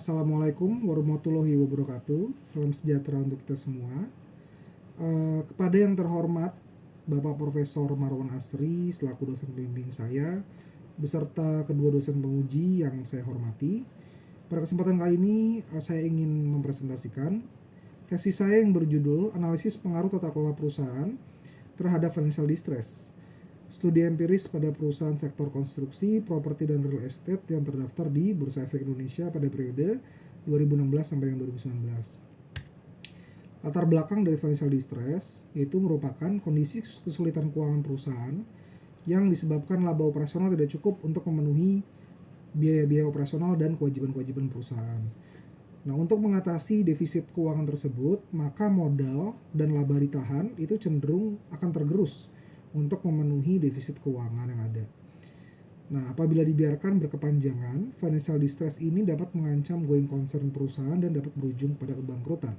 Assalamualaikum warahmatullahi wabarakatuh. Salam sejahtera untuk kita semua. Kepada yang terhormat Bapak Profesor Marwan Asri selaku dosen pembimbing saya, beserta kedua dosen penguji yang saya hormati. Pada kesempatan kali ini saya ingin mempresentasikan tesis saya yang berjudul Analisis Pengaruh Tata Kelola Perusahaan terhadap Financial Distress. Studi empiris pada perusahaan sektor konstruksi, properti, dan real estate yang terdaftar di Bursa Efek Indonesia pada periode 2016 sampai 2019. Latar belakang dari financial distress yaitu merupakan kondisi kesulitan keuangan perusahaan yang disebabkan laba operasional tidak cukup untuk memenuhi biaya-biaya operasional dan kewajiban-kewajiban perusahaan. Nah, untuk mengatasi defisit keuangan tersebut, maka modal dan laba ditahan itu cenderung akan tergerus untuk memenuhi defisit keuangan yang ada. Nah, apabila dibiarkan berkepanjangan, financial distress ini dapat mengancam going concern perusahaan dan dapat berujung pada kebangkrutan.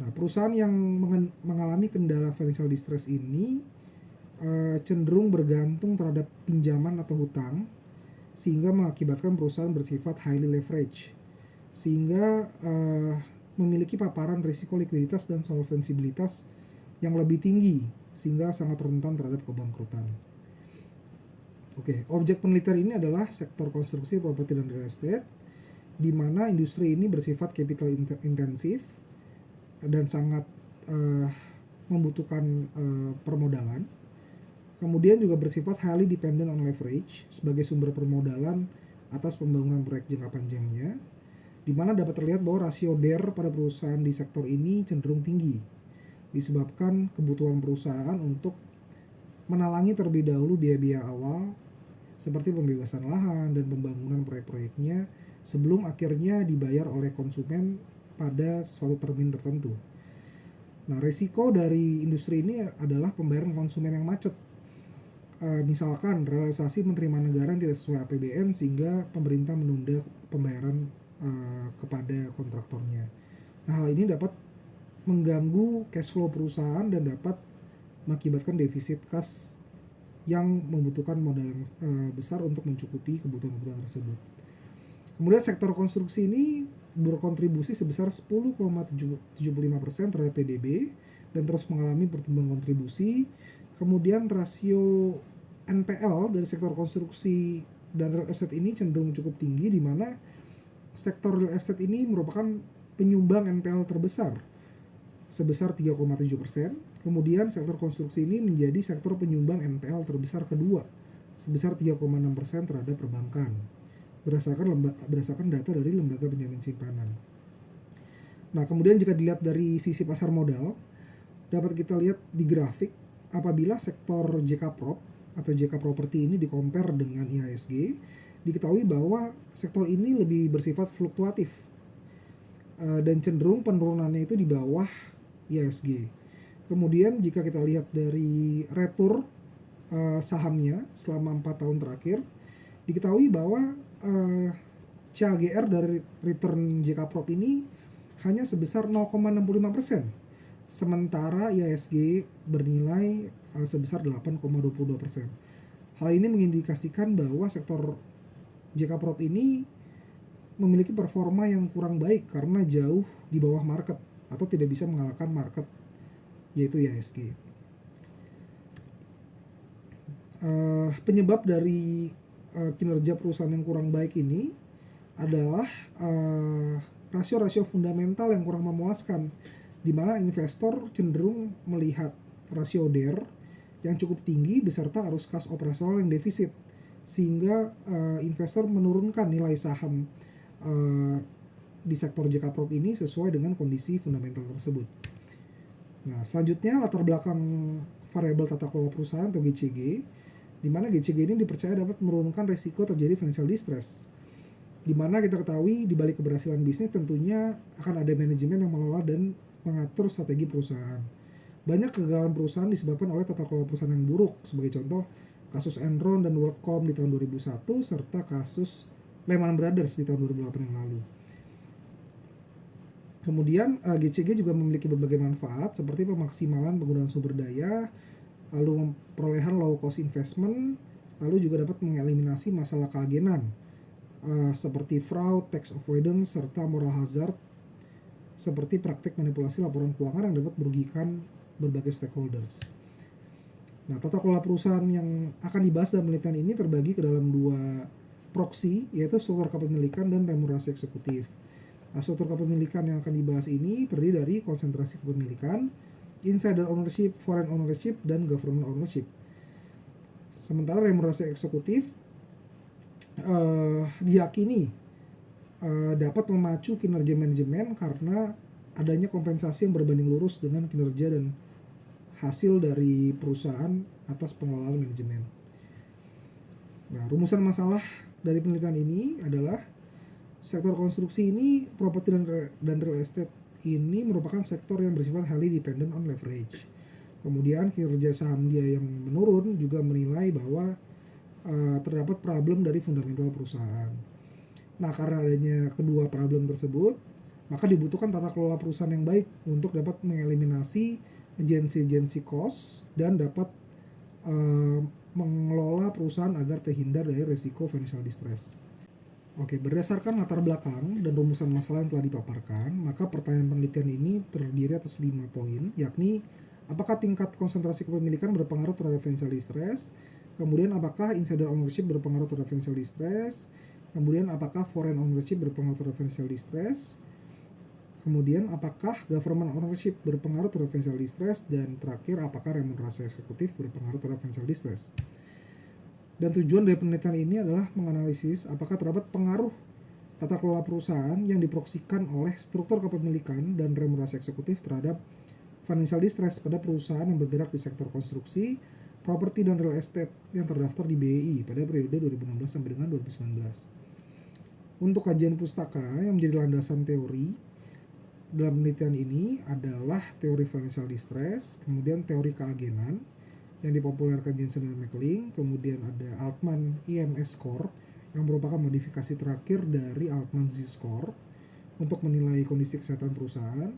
Nah, perusahaan yang mengalami kendala financial distress ini cenderung bergantung terhadap pinjaman atau hutang, sehingga mengakibatkan perusahaan bersifat highly leverage, sehingga memiliki paparan risiko likuiditas dan solvensibilitas yang lebih tinggi, sehingga sangat rentan terhadap kebangkrutan. Oke, objek penelitian ini adalah sektor konstruksi, properti, dan real estate, di mana industri ini bersifat capital intensif dan sangat membutuhkan permodalan. Kemudian juga bersifat highly dependent on leverage sebagai sumber permodalan atas pembangunan proyek jangka panjangnya, di mana dapat terlihat bahwa rasio DER pada perusahaan di sektor ini cenderung tinggi, disebabkan kebutuhan perusahaan untuk menalangi terlebih dahulu biaya-biaya awal seperti pembebasan lahan dan pembangunan proyek-proyeknya sebelum akhirnya dibayar oleh konsumen pada suatu termin tertentu. Nah, risiko dari industri ini adalah pembayaran konsumen yang macet. Misalkan realisasi penerimaan negara yang tidak sesuai APBN sehingga pemerintah menunda pembayaran kepada kontraktornya. Nah, hal ini dapat mengganggu cash flow perusahaan dan dapat mengakibatkan defisit kas yang membutuhkan modal yang besar untuk mencukupi kebutuhan-kebutuhan tersebut. Kemudian sektor konstruksi ini berkontribusi sebesar 10,75% terhadap PDB dan terus mengalami pertumbuhan kontribusi. Kemudian rasio NPL dari sektor konstruksi dan real estate ini cenderung cukup tinggi, di mana sektor real estate ini merupakan penyumbang NPL terbesar sebesar 3,7%. Kemudian sektor konstruksi ini menjadi sektor penyumbang NPL terbesar kedua sebesar 3,6% terhadap perbankan, berdasarkan data dari lembaga penjamin simpanan. Nah, kemudian jika dilihat dari sisi pasar modal, dapat kita lihat di grafik apabila sektor JK Prop atau JK Property ini di-compare dengan IHSG, diketahui bahwa sektor ini lebih bersifat fluktuatif dan cenderung penurunannya itu di bawah IHSG. Kemudian jika kita lihat dari retur sahamnya selama 4 tahun terakhir, diketahui bahwa CAGR dari return JK Prop ini hanya sebesar 0,65%, sementara IHSG bernilai sebesar 8,22%. Hal ini mengindikasikan bahwa sektor JK Prop ini memiliki performa yang kurang baik karena jauh di bawah market atau tidak bisa mengalahkan market, yaitu IHSG. Penyebab dari kinerja perusahaan yang kurang baik ini adalah rasio-rasio fundamental yang kurang memuaskan, di mana investor cenderung melihat rasio DER yang cukup tinggi beserta arus kas operasional yang defisit, sehingga investor menurunkan nilai saham di sektor JK Prop ini sesuai dengan kondisi fundamental tersebut. Nah, selanjutnya latar belakang variabel tata kelola perusahaan atau GCG, di mana GCG ini dipercaya dapat menurunkan risiko terjadi financial distress. Di mana kita ketahui di balik keberhasilan bisnis tentunya akan ada manajemen yang mengelola dan mengatur strategi perusahaan. Banyak kegagalan perusahaan disebabkan oleh tata kelola perusahaan yang buruk, sebagai contoh kasus Enron dan WorldCom di tahun 2001 serta kasus Lehman Brothers di tahun 2008 yang lalu. Kemudian GCG juga memiliki berbagai manfaat seperti pemaksimalan penggunaan sumber daya, lalu perolehan low cost investment, lalu juga dapat mengeliminasi masalah keagenan seperti fraud, tax avoidance, serta moral hazard seperti praktik manipulasi laporan keuangan yang dapat merugikan berbagai stakeholders. Nah, tata kelola perusahaan yang akan dibahas dalam penelitian ini terbagi ke dalam 2 proksi, yaitu struktur kepemilikan dan remunerasi eksekutif. Nah, struktur kepemilikan yang akan dibahas ini terdiri dari konsentrasi kepemilikan, insider ownership, foreign ownership, dan government ownership. Sementara remunerasi eksekutif diyakini dapat memacu kinerja manajemen karena adanya kompensasi yang berbanding lurus dengan kinerja dan hasil dari perusahaan atas pengelolaan manajemen. Nah, rumusan masalah dari penelitian ini adalah sektor konstruksi ini, properti dan real estate ini merupakan sektor yang bersifat highly dependent on leverage. Kemudian kinerja saham dia yang menurun juga menilai bahwa terdapat problem dari fundamental perusahaan. Nah, karena adanya kedua problem tersebut, maka dibutuhkan tata kelola perusahaan yang baik untuk dapat mengeliminasi agensi cost dan dapat mengelola perusahaan agar terhindar dari risiko financial distress. Oke, berdasarkan latar belakang dan rumusan masalah yang telah dipaparkan, maka pertanyaan penelitian ini terdiri atas 5 poin, yakni apakah tingkat konsentrasi kepemilikan berpengaruh terhadap financial distress, kemudian apakah insider ownership berpengaruh terhadap financial distress, kemudian apakah foreign ownership berpengaruh terhadap financial distress, kemudian apakah government ownership berpengaruh terhadap financial distress, dan terakhir apakah remunerasi eksekutif berpengaruh terhadap financial distress. Dan tujuan dari penelitian ini adalah menganalisis apakah terdapat pengaruh tata kelola perusahaan yang diproksikan oleh struktur kepemilikan dan remunerasi eksekutif terhadap financial distress pada perusahaan yang bergerak di sektor konstruksi, properti dan real estate yang terdaftar di BEI pada periode 2016 sampai dengan 2019. Untuk kajian pustaka yang menjadi landasan teori dalam penelitian ini adalah teori financial distress, kemudian teori keagenan yang dipopulerkan Jensen dan McLean, kemudian ada Altman IMS score yang merupakan modifikasi terakhir dari Altman Z-score untuk menilai kondisi kesehatan perusahaan.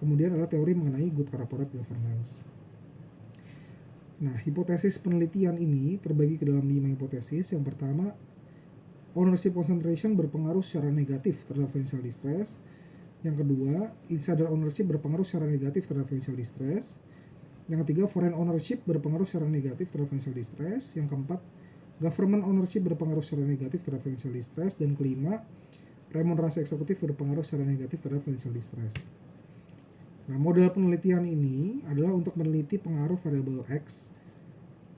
Kemudian adalah teori mengenai good corporate governance. Nah, hipotesis penelitian ini terbagi ke dalam 5 hipotesis. Yang pertama, ownership concentration berpengaruh secara negatif terhadap financial distress. Yang kedua, insider ownership berpengaruh secara negatif terhadap financial distress. Yang ketiga, foreign ownership berpengaruh secara negatif terhadap financial distress. Yang keempat, government ownership berpengaruh secara negatif terhadap financial distress. Dan kelima, remunerasi eksekutif berpengaruh secara negatif terhadap financial distress. Nah, model penelitian ini adalah untuk meneliti pengaruh variabel X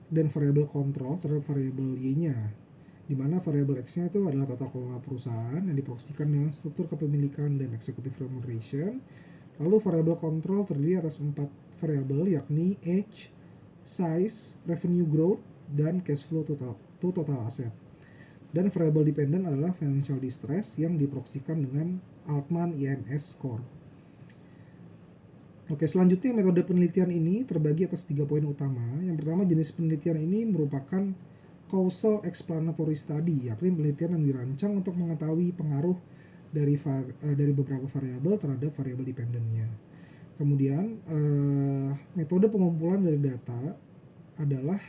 dan variabel kontrol terhadap variabel Y-nya, di mana variabel X-nya itu adalah tata kelola perusahaan yang diproyeksikan dengan struktur kepemilikan dan executive remuneration. Lalu variabel kontrol terdiri atas 4 variabel, yakni age, size, revenue growth, dan cash flow to total asset. Dan variabel dependent adalah financial distress yang diproyeksikan dengan Altman IMS score. Oke, selanjutnya metode penelitian ini terbagi atas 3 poin utama. Yang pertama, jenis penelitian ini merupakan causal explanatory study, yakni penelitian yang dirancang untuk mengetahui pengaruh dari beberapa variabel terhadap variabel dependentnya. Kemudian metode pengumpulan dari data adalah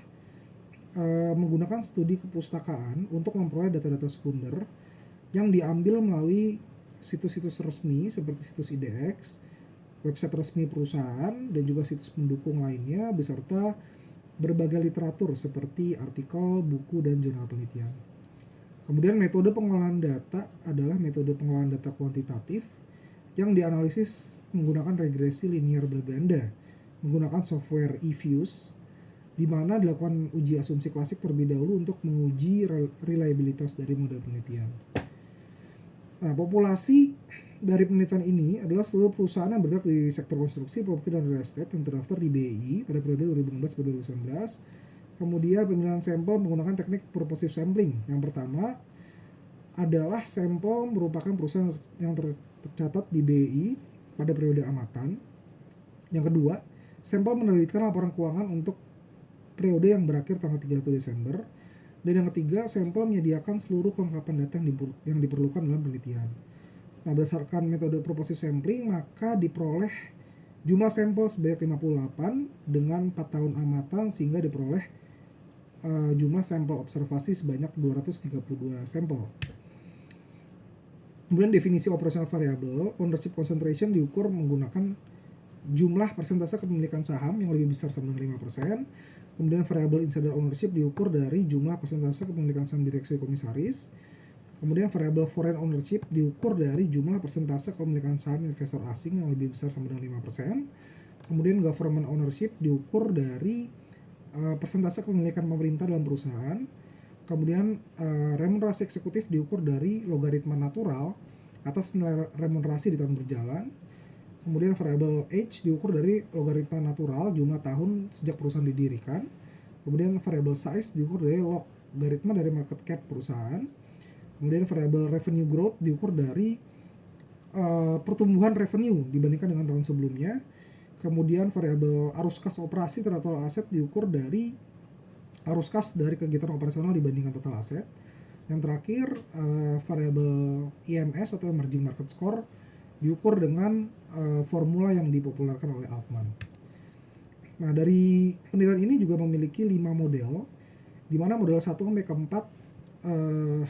menggunakan studi kepustakaan untuk memperoleh data-data sekunder yang diambil melalui situs-situs resmi seperti situs IDX, website resmi perusahaan, dan juga situs pendukung lainnya, beserta berbagai literatur seperti artikel, buku, dan jurnal penelitian. Kemudian metode pengelolaan data adalah metode pengelolaan data kuantitatif yang dianalisis menggunakan regresi linear berganda menggunakan software eFuse, di mana dilakukan uji asumsi klasik terlebih dahulu untuk menguji reliabilitas dari model penelitian. Nah, populasi dari penelitian ini adalah seluruh perusahaan yang bergerak di sektor konstruksi, properti, dan real estate yang terdaftar di BEI pada periode 2016-2019. Kemudian pemilihan sampel menggunakan teknik purposive sampling. Yang pertama adalah sampel merupakan perusahaan yang tercatat di BEI pada periode amatan. Yang kedua, sampel menerbitkan laporan keuangan untuk periode yang berakhir tanggal 31 Desember. Dan yang ketiga, sampel menyediakan seluruh kelengkapan data yang diperlukan dalam penelitian. Nah, berdasarkan metode purposive sampling, maka diperoleh jumlah sampel sebanyak 58 dengan 4 tahun amatan, sehingga diperoleh jumlah sampel observasi sebanyak 232 sampel. Kemudian definisi operational variable, ownership concentration diukur menggunakan jumlah persentase kepemilikan saham yang lebih besar sama dengan 5%. Kemudian variable insider ownership diukur dari jumlah persentase kepemilikan saham direksi komisaris. Kemudian variable foreign ownership diukur dari jumlah persentase kepemilikan saham investor asing yang lebih besar sama dengan 5%. Kemudian government ownership diukur dari persentase kepemilikan pemerintah dalam perusahaan. Kemudian remunerasi eksekutif diukur dari logaritma natural atas nilai remunerasi di tahun berjalan. Kemudian variable age diukur dari logaritma natural jumlah tahun sejak perusahaan didirikan. Kemudian variable size diukur dari logaritma dari market cap perusahaan. Kemudian variable revenue growth diukur dari pertumbuhan revenue dibandingkan dengan tahun sebelumnya. Kemudian variable arus kas operasi terhadap total aset diukur dari arus kas dari kegiatan operasional dibandingkan total aset. Yang terakhir, variable EMS atau emerging market score diukur dengan formula yang dipopulerkan oleh Altman. Nah, dari penelitian ini juga memiliki 5 model, di mana model 1 sampai ke 4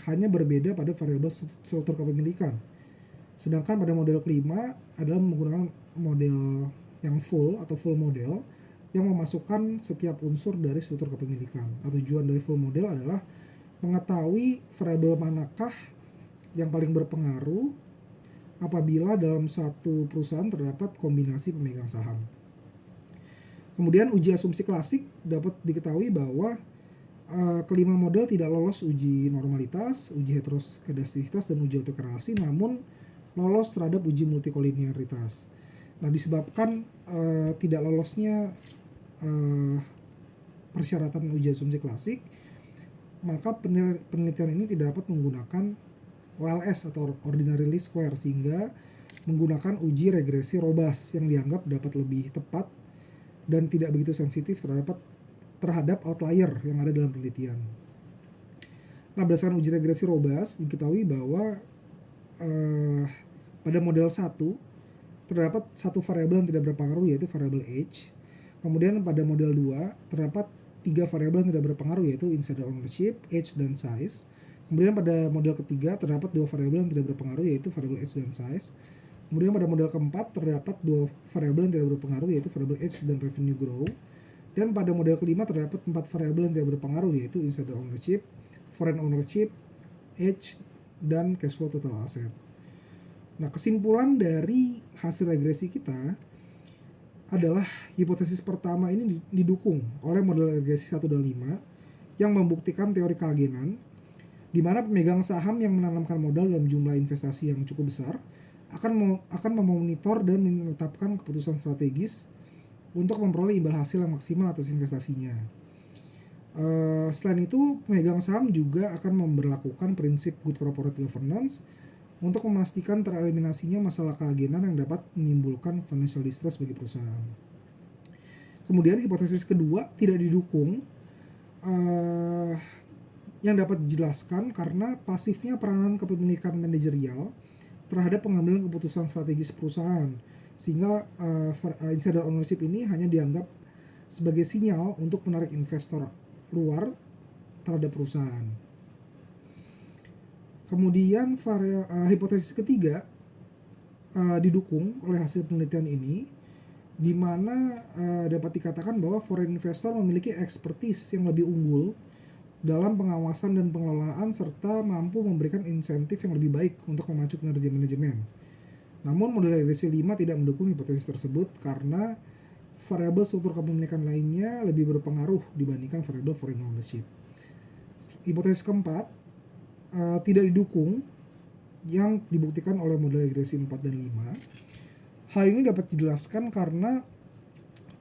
hanya berbeda pada variabel struktur kepemilikan. Sedangkan pada model kelima adalah menggunakan model yang full atau full model yang memasukkan setiap unsur dari struktur kepemilikan. Nah, tujuan dari full model adalah mengetahui variabel manakah yang paling berpengaruh apabila dalam satu perusahaan terdapat kombinasi pemegang saham. Kemudian uji asumsi klasik dapat diketahui bahwa kelima model tidak lolos uji normalitas, uji heteroskedastisitas, dan uji autokorelasi, namun lolos terhadap uji multikolinearitas. Nah, disebabkan tidak lolosnya persyaratan uji asumsi klasik, maka penelitian ini tidak dapat menggunakan OLS atau ordinary least square, sehingga menggunakan uji regresi robust yang dianggap dapat lebih tepat dan tidak begitu sensitif terhadap outlier yang ada dalam penelitian. Nah, berdasarkan uji regresi robust diketahui bahwa pada model 1 terdapat satu variabel yang tidak berpengaruh, yaitu variabel age. Kemudian pada model 2 terdapat 3 variabel yang tidak berpengaruh, yaitu insider ownership, age, dan size. Kemudian pada model ketiga terdapat 2 variabel yang tidak berpengaruh, yaitu variabel age dan size. Kemudian pada model keempat terdapat 2 variabel yang tidak berpengaruh, yaitu variabel age dan revenue growth. Dan pada model kelima terdapat 4 variabel yang tidak berpengaruh, yaitu insider ownership, foreign ownership, age, dan cash flow total asset. Nah, kesimpulan dari hasil regresi kita adalah hipotesis pertama ini didukung oleh model regresi 1 dan 5 yang membuktikan teori keagenan, di mana pemegang saham yang menanamkan modal dalam jumlah investasi yang cukup besar akan memonitor dan menetapkan keputusan strategis untuk memperoleh imbal hasil yang maksimal atas investasinya. Selain itu, pemegang saham juga akan memberlakukan prinsip good corporate governance untuk memastikan tereliminasinya masalah keagenan yang dapat menimbulkan financial distress bagi perusahaan. Kemudian hipotesis kedua tidak didukung, yang dapat dijelaskan karena pasifnya peranan kepemilikan manajerial terhadap pengambilan keputusan strategis perusahaan, sehingga insider ownership ini hanya dianggap sebagai sinyal untuk menarik investor luar terhadap perusahaan. Kemudian hipotesis ketiga didukung oleh hasil penelitian ini, di mana dapat dikatakan bahwa foreign investor memiliki expertise yang lebih unggul dalam pengawasan dan pengelolaan serta mampu memberikan insentif yang lebih baik untuk memacu kinerja manajemen. Namun model regresi 5 tidak mendukung hipotesis tersebut karena variabel struktur kepemilikan lainnya lebih berpengaruh dibandingkan variabel foreign ownership. Hipotesis keempat tidak didukung, yang dibuktikan oleh model regresi 4 dan 5. Hal ini dapat dijelaskan karena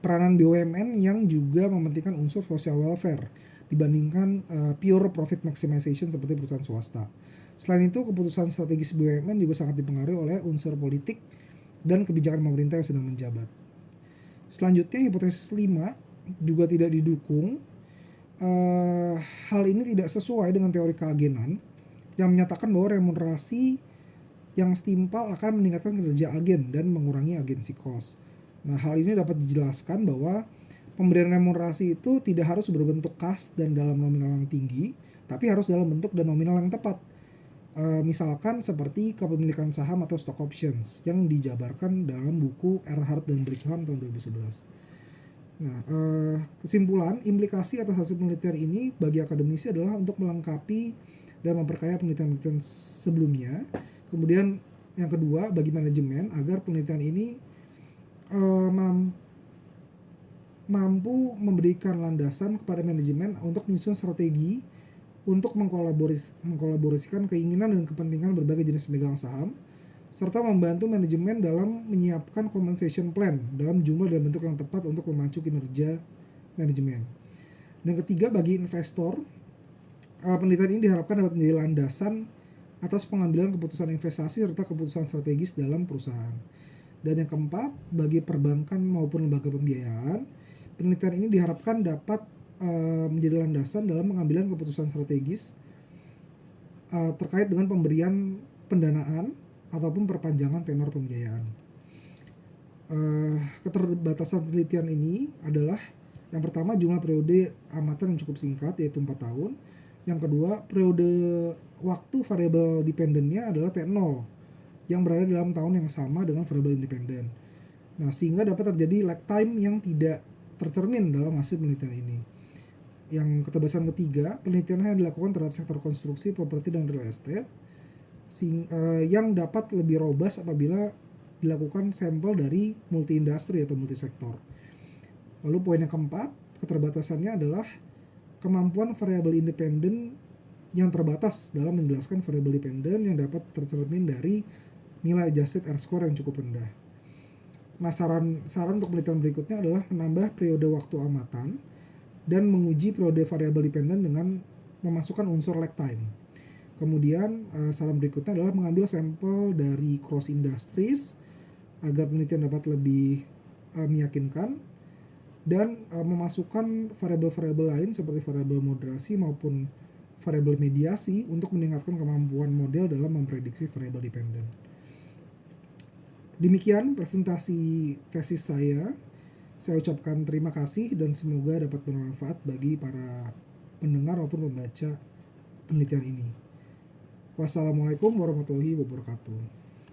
peranan BUMN yang juga mementingkan unsur social welfare dibandingkan pure profit maximization seperti perusahaan swasta. Selain itu, keputusan strategis BUMN juga sangat dipengaruhi oleh unsur politik dan kebijakan pemerintah yang sedang menjabat. Selanjutnya, hipotesis 5 juga tidak didukung. Hal ini tidak sesuai dengan teori keagenan yang menyatakan bahwa remunerasi yang setimpal akan meningkatkan kinerja agen dan mengurangi agency cost. Nah, hal ini dapat dijelaskan bahwa Pemberian remunerasi itu tidak harus berbentuk kas dan dalam nominal yang tinggi, tapi harus dalam bentuk dan nominal yang tepat. Misalkan seperti kepemilikan saham atau stock options yang dijabarkan dalam buku Erhard dan Brightman tahun 2011. Nah, kesimpulan, implikasi atas hasil penelitian ini bagi akademisi adalah untuk melengkapi dan memperkaya penelitian-penelitian sebelumnya. Kemudian yang kedua, bagi manajemen agar penelitian ini mampu memberikan landasan kepada manajemen untuk menyusun strategi untuk mengkolaborasikan keinginan dan kepentingan berbagai jenis pemegang saham, serta membantu manajemen dalam menyiapkan compensation plan dalam jumlah dan bentuk yang tepat untuk memacu kinerja manajemen. Dan ketiga, bagi investor, penelitian ini diharapkan dapat menjadi landasan atas pengambilan keputusan investasi serta keputusan strategis dalam perusahaan. Dan yang keempat, bagi perbankan maupun lembaga pembiayaan, penelitian ini diharapkan dapat menjadi landasan dalam pengambilan keputusan strategis terkait dengan pemberian pendanaan ataupun perpanjangan tenor pembiayaan. Keterbatasan penelitian ini adalah yang pertama, jumlah periode amatan yang cukup singkat, yaitu 4 tahun. Yang kedua, periode waktu variabel dependennya adalah T0 yang berada dalam tahun yang sama dengan variabel independen. Nah, sehingga dapat terjadi lag time yang tidak tercermin dalam hasil penelitian ini. Yang keterbatasan ketiga, penelitian yang dilakukan terhadap sektor konstruksi, properti, dan real estate yang dapat lebih robust apabila dilakukan sampel dari multi industri atau multi sektor. Lalu poin yang keempat, keterbatasannya adalah kemampuan variabel independen yang terbatas dalam menjelaskan variabel dependen yang dapat tercermin dari nilai adjusted R-score yang cukup rendah. Nah, saran untuk penelitian berikutnya adalah menambah periode waktu amatan dan menguji periode variabel dependen dengan memasukkan unsur lag time. Kemudian saran berikutnya adalah mengambil sampel dari cross industries agar penelitian dapat lebih meyakinkan, dan memasukkan variabel-variabel lain seperti variabel moderasi maupun variabel mediasi untuk meningkatkan kemampuan model dalam memprediksi variabel dependen. Demikian presentasi tesis saya. Saya ucapkan terima kasih dan semoga dapat bermanfaat bagi para pendengar maupun pembaca penelitian ini. Wassalamualaikum warahmatullahi wabarakatuh.